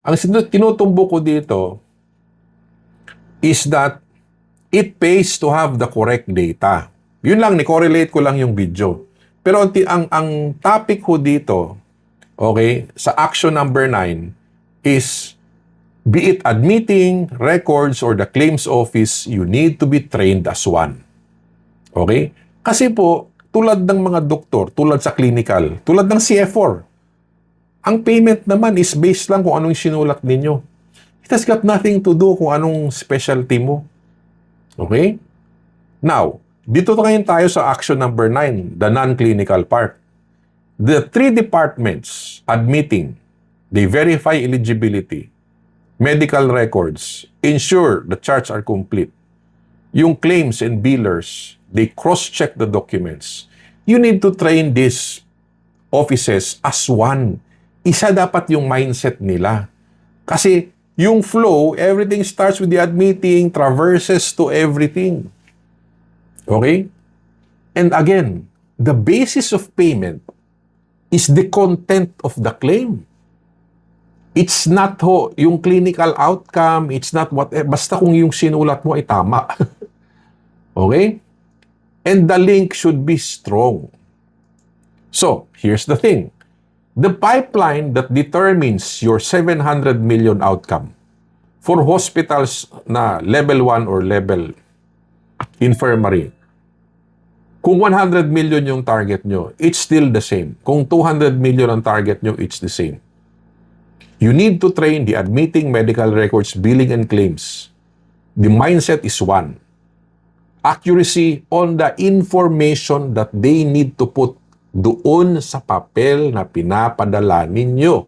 Ang tinutumbok ko dito is that it pays to have the correct data. Yun lang, ni-correlate ko lang yung video. Pero ang topic ko dito, okay, sa action number 9 is, be it admitting, records, or the claims office, you need to be trained as one. Okay? Kasi po, tulad ng mga doktor, tulad sa clinical, tulad ng CF4, ang payment naman is based lang kung anong sinulat ninyo. It has got nothing to do kung anong specialty mo. Okay? Now, dito ngayon tayo sa action number 9, the non-clinical part. The 3 departments admitting, they verify eligibility, medical records, ensure the charts are complete. Yung claims and billers, they cross-check the documents. You need to train these offices as one. Isa dapat yung mindset nila. Kasi yung flow, everything starts with the admitting, traverses to everything. Okay? And again, the basis of payment is the content of the claim. It's not yung clinical outcome, it's not basta kung yung sinulat mo ay tama. Okay? And the link should be strong. So, here's the thing. The pipeline that determines your 700 million outcome for hospitals na level 1 or level infirmary, kung 100 million yung target nyo, it's still the same. Kung 200 million ang target nyo, it's the same. You need to train the admitting, medical records, billing, and claims. The mindset is one. Accuracy on the information that they need to put doon sa papel na pinapadala ninyo.